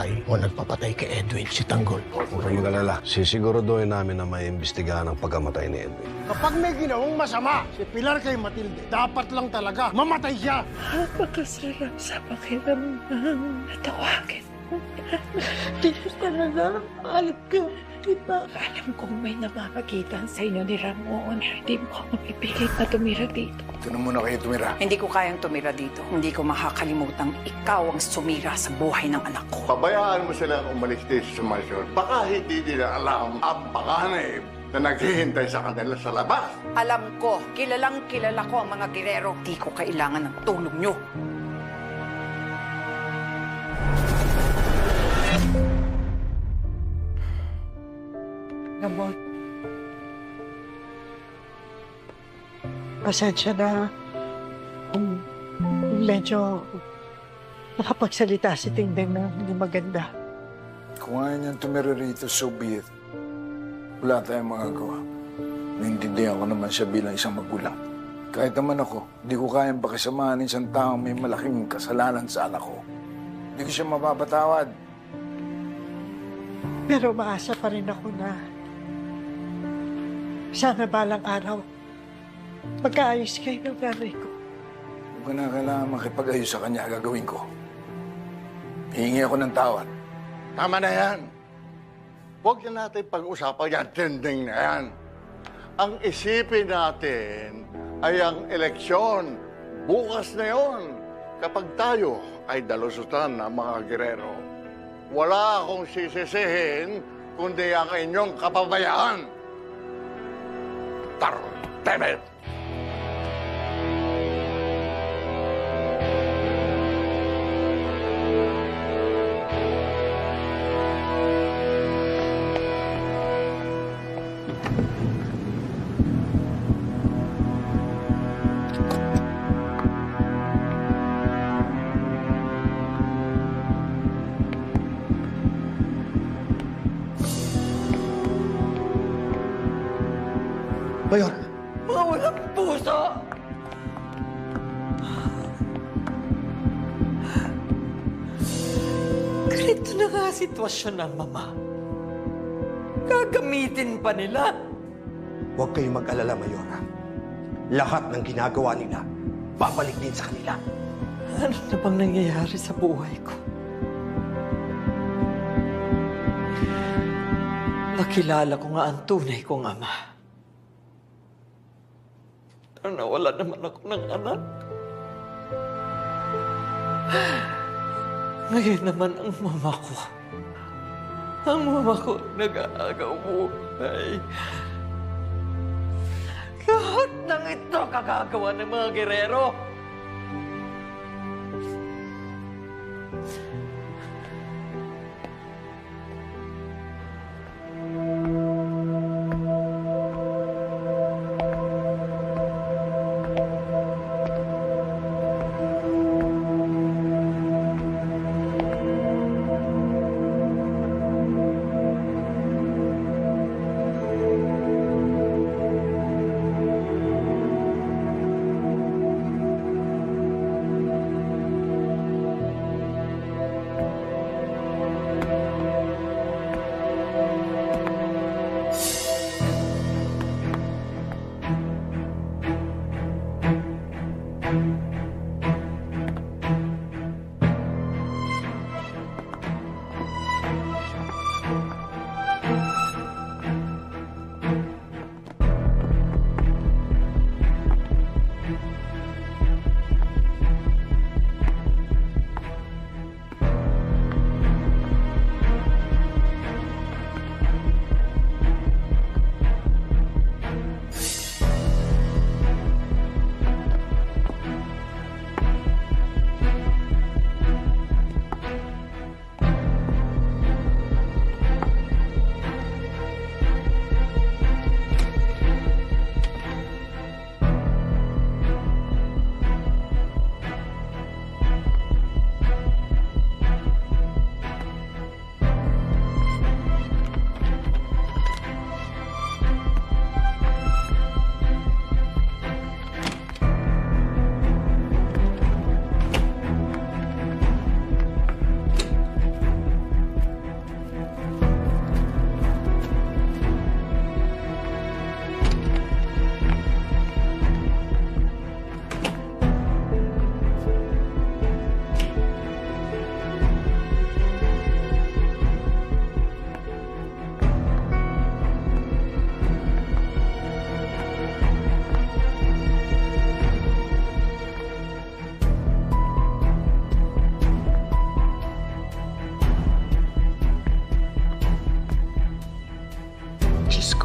patay o nagpapatay kay Edwin si Tanggol. Huwag kang mag-alala. Sisiguraduhin namin na may imbestigahan ang pagkamatay ni Edwin. Kapag may ginawang masama si Pilar kay Matilde, dapat lang talaga mamatay siya. Napakasarap sa pakiramdam na tawagin mo. Dito talaga, alam ko, diba? Alam kong may namamagitan sa inyo ni Ramon. Hindi mo ako mapipilit na tumira dito. Ito na muna kayo tumira. Hindi ko kayang tumira dito. Hindi ko makakalimutang ikaw ang sumira sa buhay ng anak ko. Pabayaan mo silang umalis dito sa mansyon. Baka hindi nila alam ang panganib na naghihintay sa kanila sa labas. Alam ko, kilalang kilala ko ang mga girero. Hindi ko kailangan ng tulong nyo. Ramon. Pasensya na kung medyo nakapagsalita si Tingdeng na hindi maganda. Kung ayaw niyang tumira rito, so be it. Wala tayong magagawa. Naintindihan ko naman siya bilang isang magulang. Kahit naman ako, hindi ko kayang pakisamahan ng isang taong may malaking kasalanan sa anak ko. Hindi ko siya mapapatawad. Pero maasa pa rin ako na sana balang araw magkaayos kayo ng nanay ko. Kung ka na kailangan makipag-ayos sa kanya, gagawin ko. Hihingi ako ng tawad. Tama na yan. Huwag na natin pag-usapan yan, tending na yan. Ang isipin natin ay ang eleksyon. Bukas na yon. Kapag tayo ay dalusutan ng mga gerero, wala akong sisisihin kundi ang inyong kapabayaan. Tartemet! Mayor, Mga walang puso! Ganito na nga sitwasyon ng mama. Gagamitin pa nila. Huwag kayong mag-alala, Mayora. Lahat ng ginagawa nila, babalik din sa kanila. Ano na bang nangyayari sa buhay ko? Nakilala ko nga ang tunay kong ama. Pero nawala naman ako ng anak. Ngayon naman ang mama ko. Ang mama ko nag-aagaw buhay. Lahat ng ito kagagawa ng mga gerero.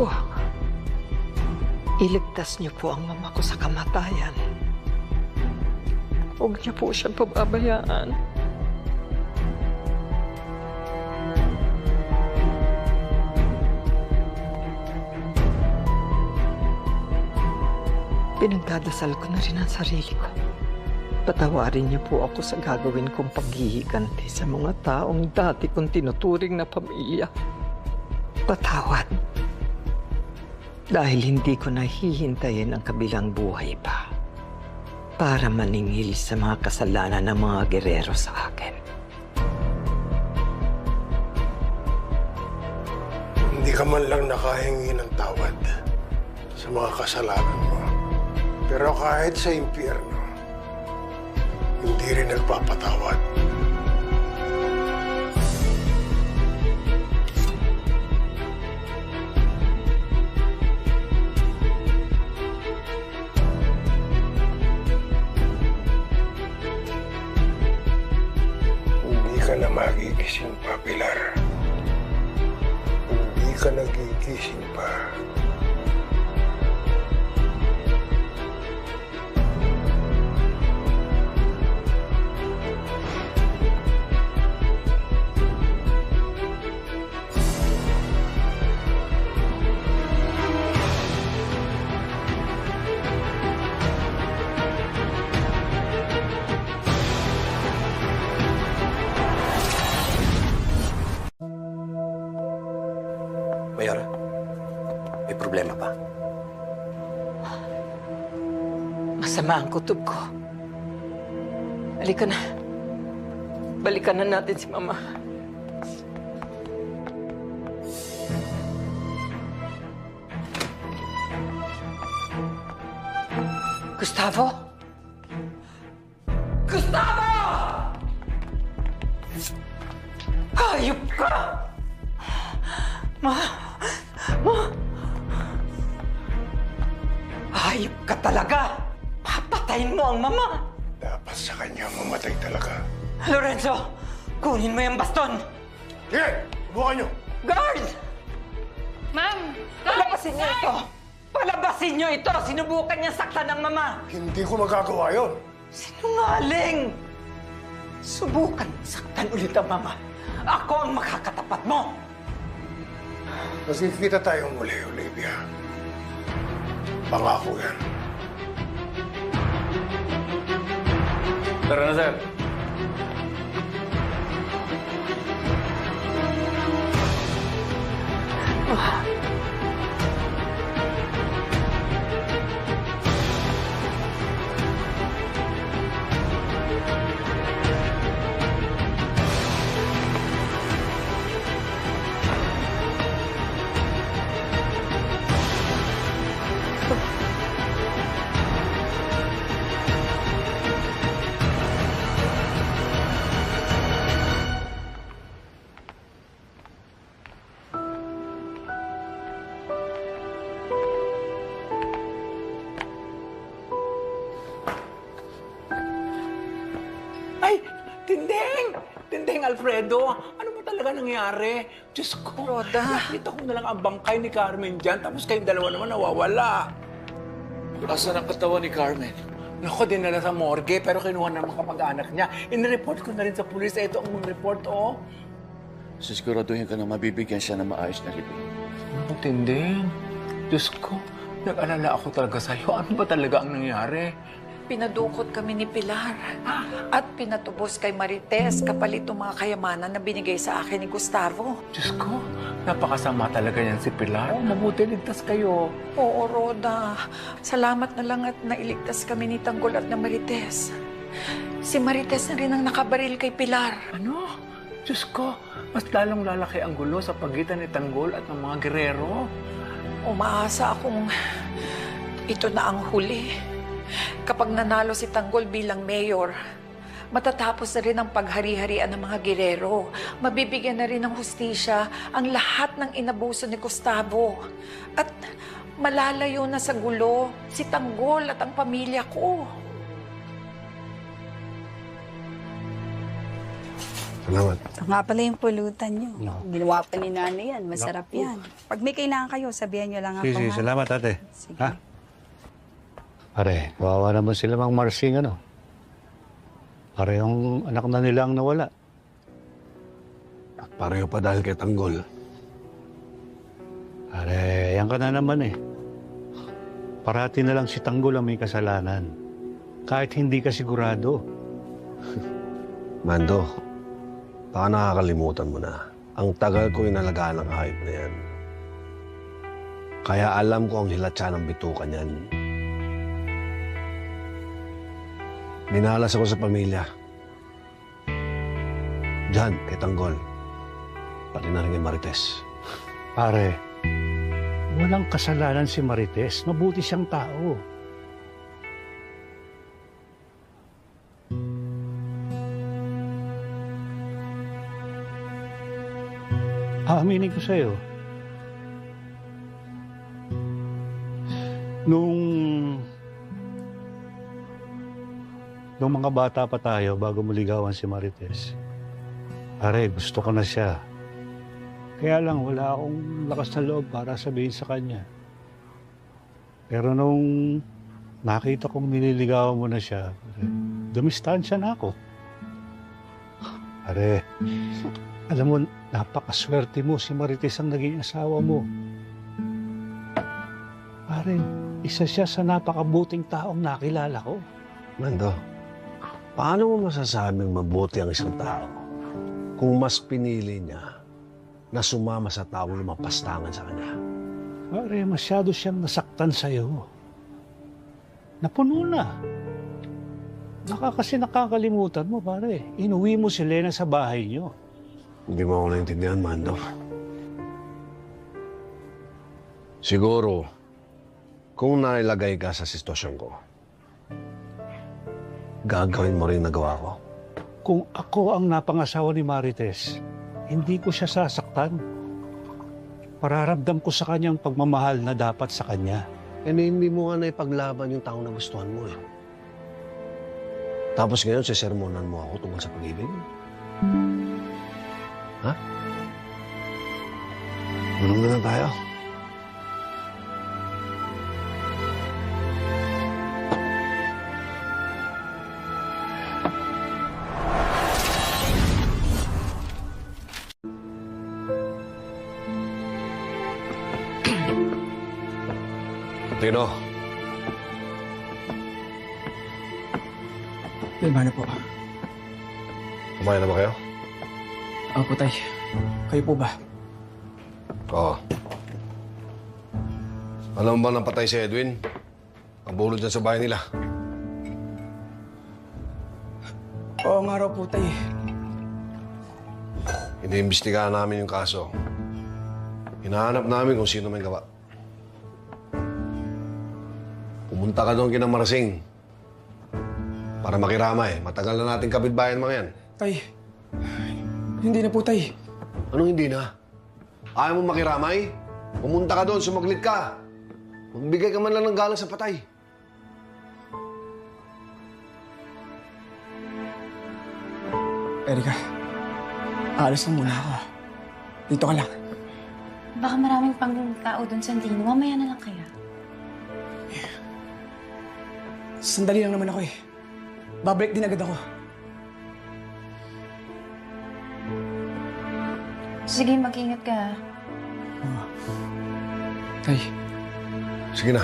ko, iligtas niyo po ang mama ko sa kamatayan. Huwag niyo po siyang pababayaan. Pinagdadasal ko na rin ang sarili ko. Patawarin niyo po ako sa gagawin kong paghihiganti sa mga taong dati kong tinuturing na pamilya. Patawad. Dahil hindi ko nahihintayin ang kabilang buhay pa para maningil sa mga kasalanan ng mga gerero sa akin. Hindi ka man lang nakahingi ng tawad sa mga kasalanan mo. Pero kahit sa impyerno, hindi rin nagpapatawad. Hindi ka na magigising pa, Pilar. Hindi ka nagigising pa. Mayora, may problema ba? Masama ang kutob ko. Halika na. Balikan na natin si Mama. Gustavo? Gustavo! Hayop ka! Ma! Hayop ka talaga! Papatayin mo ang mama! Dapat sa kanya mamatay talaga. Lorenzo, kunin mo yung baston! Sige! Subukan nyo! Guard! Ma'am! Palabasin niyo ito! Palabasin niyo ito! Sinubukan niya saktan ng mama! Hindi ko magagawa yun. Sinungaling! Subukan saktan ulit ang mama. Ako ang makakatapat mo! Magkikita tayong muli, Olivia. Pangako yan. Tara na, sir. Ay, Tinding! Tinding, Alfredo! Ano ba talaga nangyari? Diyos ko, Roda. nakita ko na lang ang bangkay ni Carmen dyan, tapos kayong dalawa naman nawawala. Asan ang katawan ni Carmen? Naku, dinala sa morgue, pero kinuha ng mga kamag-anak niya. In-report ko na rin sa pulis. Ito ang report, oh. Sisiguraduhin ka na mabibigyan siya ng maayos na libing. Ano, Tinding? Diyos ko, nag-alala ako talaga sa'yo. Ano ba talaga ang nangyari? Pinadukot kami ni Pilar at pinatubos kay Marites kapalit ng mga kayamanan na binigay sa akin ni Gustavo. Diyos ko, napakasama talaga yan si Pilar. Oh, mabuti ligtas kayo. Oo, Roda. Salamat na lang at nailigtas kami ni Tanggol at na Marites. Si Marites na rin ang nakabaril kay Pilar. Ano? Diyos ko, mas lalong lalaki ang gulo sa pagitan ni Tanggol at ng mga gerero. Umaasa akong ito na ang huli. Kapag nanalo si Tanggol bilang mayor, matatapos na rin ang paghari-harian ng mga gerero. Mabibigyan na rin ng hustisya ang lahat ng inabuso ni Gustavo. At malalayo na sa gulo si Tanggol at ang pamilya ko. Salamat. Ito nga pala yung pulutan nyo. Ginawa pa ni nanay yan. Masarap yan. Pag may kailangan kayo, sabihan nyo lang ako. Sige, ha? salamat ate. Sige. Ha? Pare, kawawa naman sila mang Marsing, ano? Parehong anak na nila ang nawala. At pareho pa dahil kay Tanggol. Pare, yan ka na naman eh. Parati na lang si Tanggol ang may kasalanan. Kahit hindi ka sigurado. Mando, baka nakakalimutan mo na. Ang tagal ko inalagaan ng hayop na yan. Kaya alam ko ang hilatsa ng bitukan yan. Minalas ako sa pamilya. Diyan, kay Tanggol. Pati na rin kay Marites. Pare, walang kasalanan si Marites. Mabuti siyang tao. Aaminin ko sa'yo. Nung mga bata pa tayo, bago mo ligawan si Marites, pare, gusto ko na siya. Kaya lang, wala akong lakas na loob para sabihin sa kanya. Pero nung nakita kong nililigawan mo na siya, dumistansya na ako. Pare, alam mo, napakaswerte mo si Marites ang naging asawa mo. Pare, isa siya sa napakabuting taong nakilala ko. Mando, paano mo masasabing mabuti ang isang tao kung mas pinili niya na sumama sa taong lumapastangan sa kanya? Pare, masyado siyang nasaktan sa'yo. Napuno na. Baka kasi nakakalimutan mo, pare. Inuwi mo si Lena sa bahay niyo. Hindi mo ako naintindihan, Mando. Siguro, kung nailagay ka sa sitwasyon ko, gagawin mo rin nagawa ko. Kung ako ang napangasawa ni Marites, hindi ko siya sasaktan. Pararamdam ko sa kanyang pagmamahal na dapat sa kanya. Eh, hindi mo nga naipaglaban yung taong nagustuhan mo eh. Tapos ngayon, sisermonan mo ako tungkol sa pag-ibig? Ha? Tulong na lang tayo. Tino, Lima na po. kumain na ba kayo? Opo, tay. Kayo po ba? Oo. Alam mo ba nang patay si Edwin? Ang bulod dyan sa bahay nila. Oo nga raw po, tay. Iniimbestigahan namin yung kaso. Hinahanap namin kung sino may gawa. Pumunta ka doon kina Marsing para makiramay. Matagal na nating kapitbayan mga yan. Tay, hindi na po, tay. Anong hindi na? Ayaw mo makiramay? Pumunta ka doon, sumaglit ka. Magbigay ka man lang ng galang sa patay. Erika, aalis na muna ako. Dito ka lang. Baka maraming pang tao doon sa Dino. Mamaya na lang kaya. Sandali lang naman ako eh. Babalik din agad ako. Sige, mag-ingat ka. Tay. Sige na.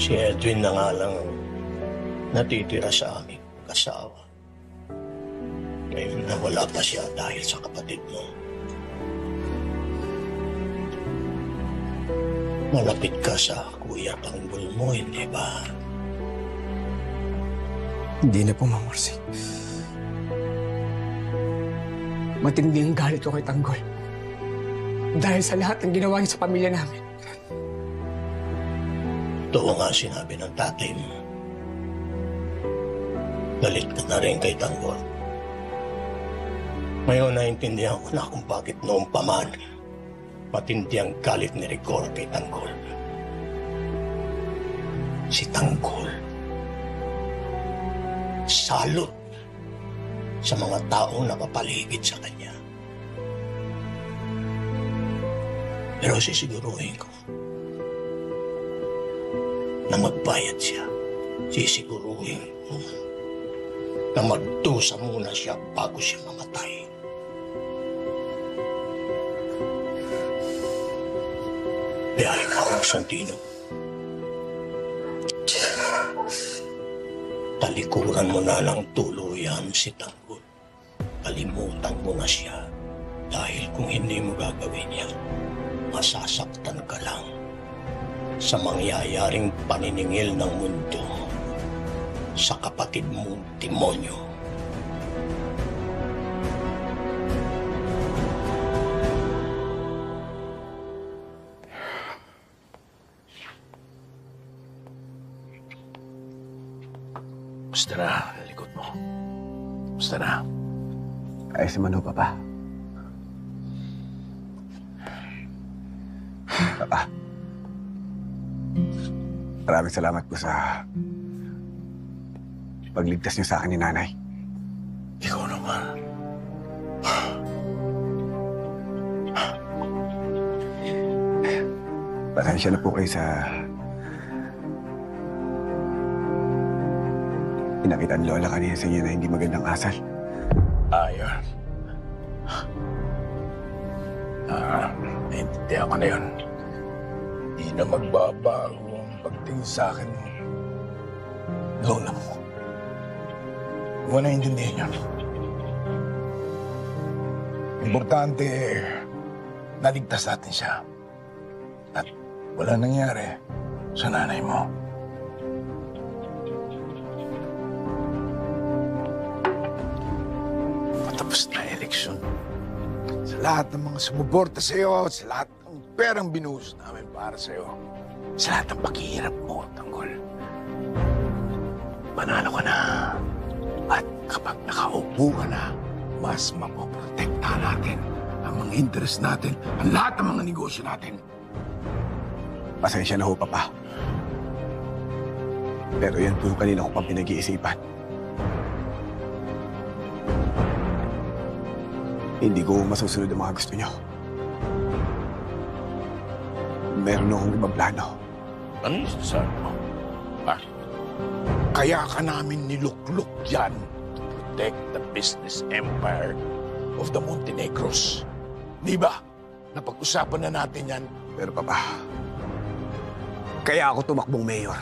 Si Edwin na nga lang natitira sa aming kasawa. Ngayon na wala pa siya dahil sa kapatid mo. Malapit ka sa kuya Tanggol mo, hindi ba? Hindi na po, Ma'am Marcy. Matindi ang galit ko kay Tanggol. Dahil sa lahat ng ginawa niya sa pamilya namin. Ito nga sinabi ng tatay mo. Galit ka na rin kay Tanggol. Ngayon naintindihan ko na kung bakit noong paman matindi ang galit ni Rigor kay Tanggol. Si Tanggol, salot sa mga taong nakapaligid sa kanya. Pero sisiguruhin ko na magbayad siya. Sisiguruhin ko na magdusa muna siya bago siya mamatay. Kaya ikaw, Santino, talikuran mo na lang tuluyan si Tanggol. Kalimutan mo na siya. Dahil kung hindi mo gagawin yan, masasaktan ka lang sa mangyayaring paniningil ng mundo sa kapatid mong demonyo. Basta na, likod mo. Basta na. Ayos naman ho, Papa. Papa. Maraming salamat po sa pagligtas niyo sa akin ni Nanay. Ikaw naman. Pasensya na po kayo sa pinakita ni Lola kanina sa inyo na hindi magandang asal. Ayun. Naintindihan ko na yun. Hindi na magbabago ang pagtingin sa akin mo. Lola mo. Huwag mo naintindihan yun. Importante, naligtas natin siya. At wala nangyari sa nanay mo. Patapos na eleksyon. Sa lahat ng mga sumuporta sa iyo, sa lahat ng perang binuhos namin para sa iyo, sa lahat ng paghihirap mo, Tanggol. Panalo ka na. At kapag nakaupo ka na, mas mapoprotekta natin ang mga interest natin, ang lahat ng mga negosyo natin. Pasensya na ho, Papa. Pero yan po yung kanina ko pang pinag-iisipan. Hindi ko masusunod ang mga gusto niyo. Meron akong ibang plano. Ano yung sinasabi mo? Ha? Kaya ka namin nilukluk yan to protect the business empire of the Montenegros. Di ba? Napag-usapan na natin yan. Pero Papa, kaya ako tumakbong mayor.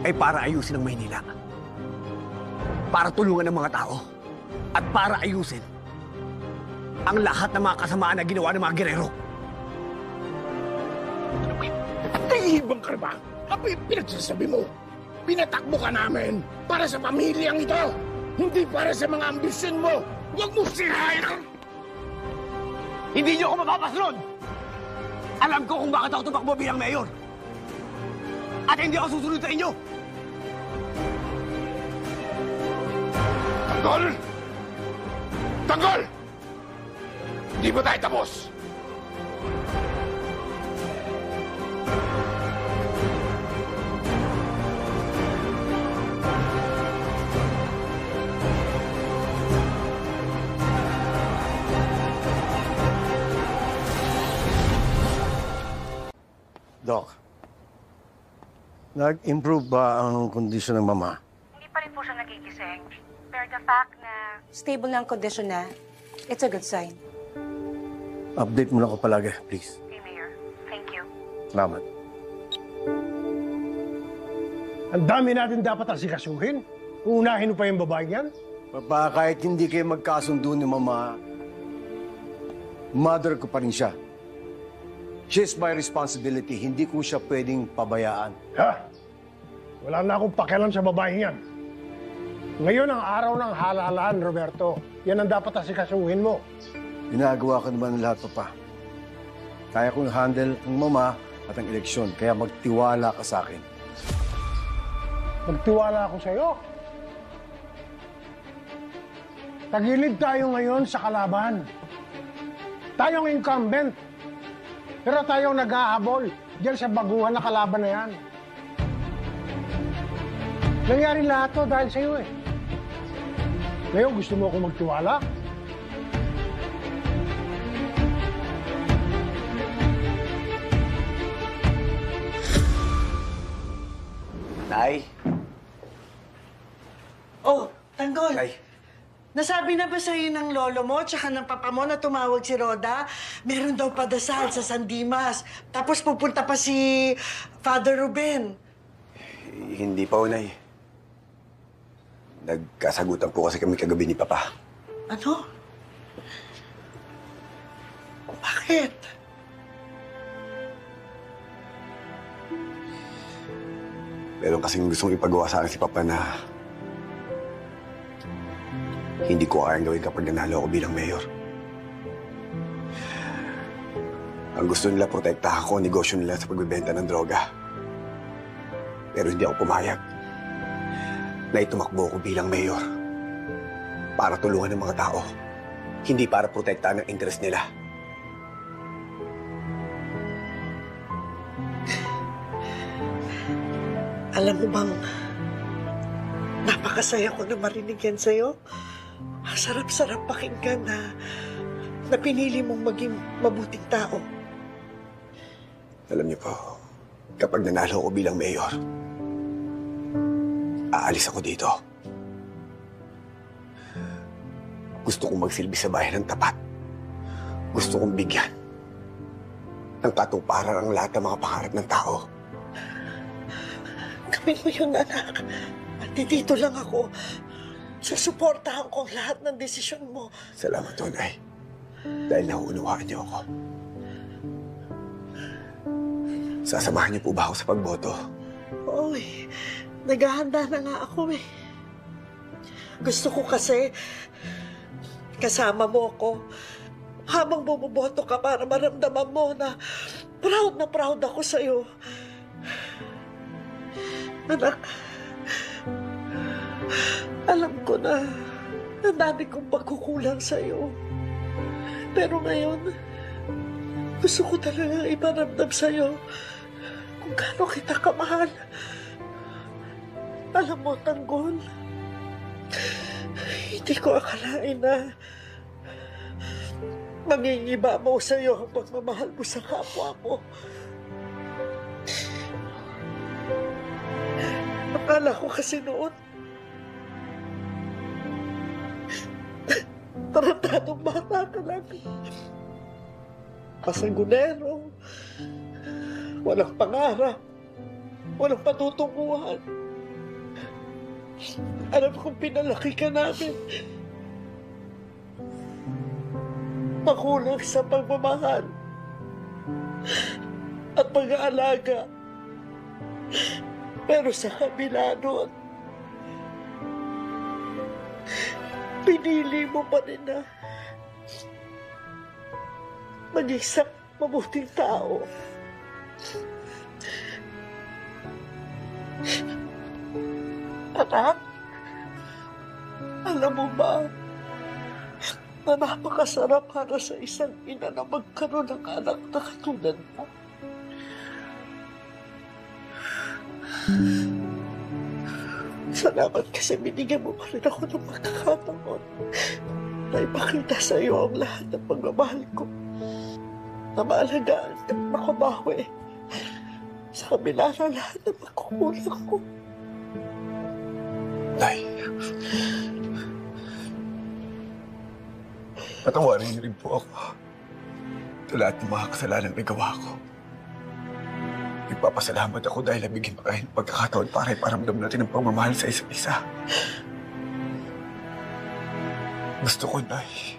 Ay para ayusin ang Maynila. Para tulungan ang mga tao. At para ayusin ang lahat ng mga kasamaan na ginawa ng mga gerero. Nahihibang ka ba? Ano yung pinagsasabi mo? Pinatakbo ka namin para sa pamilyang ito. Hindi para sa mga ambisyon mo. Huwag mo sirayan! Hindi niyo ako mapapasunod! Alam ko kung bakit ako tumakbo bilang mayor. At hindi ako susunod sa inyo! Tanggol! Tanggol! Hindi ba tayo tapos? Doc, nag-improve ba ang kondisyon ng mama? Hindi pa rin po siya nagigising. Pero the fact na stable na ang kondisyon na, it's a good sign. Update mo lang ako palagi, please. Okay, Mayor. Thank you. Salamat. Ang dami natin dapat asikasuhin. Uunahin mo pa yung babaeng yan. Papa, kahit hindi kayo magkasundo ni Mama, mother ko pa rin siya. She's my responsibility. Hindi ko siya pwedeng pabayaan. Ha? Wala na akong pakialam sa babaeng yan. Ngayon ang araw ng halalan, Roberto. Yan ang dapat asikasuhin mo. Ginagawa ko naman lahat, Papa. Kaya kong handle ang Mama at ang eleksyon. Kaya magtiwala ka sa akin. Magtiwala ako sa'yo. Tagilid tayo ngayon sa kalaban. Tayong incumbent. Pero tayong naghahabol diyan sa baguhan na kalaban na yan. Nangyari lahat to dahil sa'yo eh. Ngayon gusto mo akong magtiwala? Nay? Oh, Tanggol. Nay? Nasabi na ba sa'yo ng lolo mo tsaka ng papa mo na tumawag si Roda? Meron daw padasal sa San Dimas. Tapos pupunta pa si Father Ruben. Hindi pa, Nay. Nagkasagutan po kasi kami kagabi ni Papa. Ano? Bakit? Meron kasing gustong ipagawa sa akin si Papa na hindi ko kayang gawin kapag nanalo ako bilang mayor. Ang gusto nila, protektahan ko ang negosyo nila sa pagbibenta ng droga. Pero hindi ako pumayag na itumakbo ko bilang mayor para tulungan ng mga tao, hindi para protektahan ang interes nila. Alam mo bang, napakasaya ko na marinig yan sa'yo. Ang sarap-sarap pakinggan na pinili mong maging mabuting tao. Alam niyo po, kapag nanalo ko bilang mayor, aalis ako dito. Gusto kong magsilbi sa bayan ng tapat. Gusto kong bigyan ng katuparan ang lahat ng mga pangarap ng tao. Gawin mo yun, anak. At dito lang ako. Susuportahan ko lahat ng desisyon mo. Salamat, Tunay. Dahil nauunawaan niyo ako. Sasamahan niyo po ba ako sa pagboto? Oy, naghahanda na nga ako eh. Gusto ko kasi kasama mo ako habang bumoboto ka para maramdaman mo na proud ako sa'yo. Anak, alam ko na ang dami kong pagkukulang sa'yo. Pero ngayon, gusto ko talaga iparamdam sa'yo kung gaano kita kamahal. Alam mo, Tanggol, hindi ko akalain na mangingiba mo sa'yo ang pagmamahal mo sa kapwa mo. Akala ko kasi noon, tarantadong bata ka lang. Kasagunero, walang pangarap, walang patutunguhan. Alam kong pinalaki ka namin. Makulang sa pagmamahal at pag-aalaga. Pero sa kabila nun, pinili mo pa rin na maging isang mabuting tao. Anak, alam mo ba na napakasarap para sa isang ina na magkaroon ng anak na katulad mo? Salamat kasi binigyan mo pa rin ako ng pagkakataon na ipakita sa iyo ang lahat ng pagmamahal ko na maalagaan at makabawi sa kabila ng lahat ng pagkukulang ko. Nay, patawarin niyo rin po ako sa lahat ng mga kasalanan na gawa ko. Nagpapasalamat ako dahil nabigyan pa kayo ng pagkakataon para iparamdam natin ang pagmamahal sa isa't isa. Gusto ko, Nay.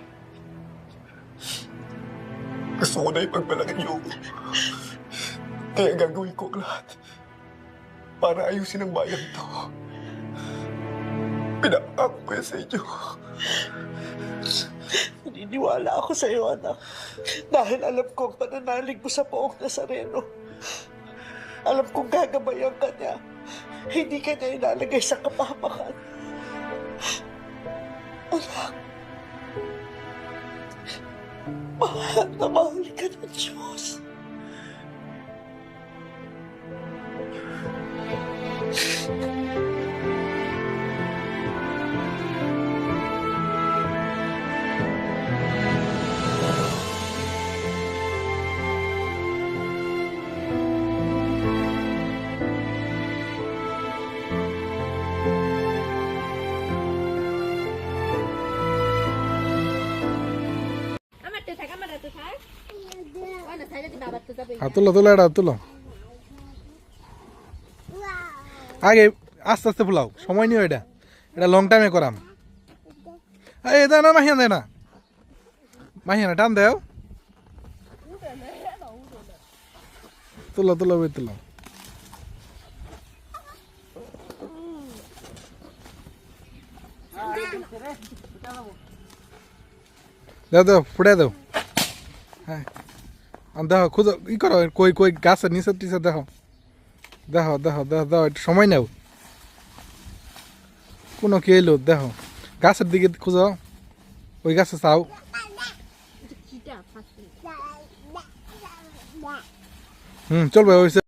Gusto ko na ipagmalaki niyo ako. Kaya gagawin ko ang lahat para ayusin ang bayan to. Pinapakako ko yan sa inyo. Naniniwala ako sa iyo, anak. Dahil alam ko ang pananalig mo sa Poong Nazareno. Alam kong gagabayan ka niya. Hindi ka niya ilalagay sa kapahamakan. Anak, mahal na mahal ka ng Diyos. তুলো তুলো এটা তুলো আগে আস্তে আস্তে ফুলাও সময় নিও এটা এটা লং টাইমে করাম এই দে না মাহিয়া দে না মাহিয়া না টান দেও তুলো তুলো ওই তুলো দাও দাও ফুটে দাও হ্যাঁ দেখো খুঁজো ই করো কই কই গাছের নিচে টিচে দেখো দেখো দেখো দেখো দাও একটু সময় নেও কোনো কে এলো দেখো গাছের দিকে খুঁজো ওই গাছে চাও চলবে ওই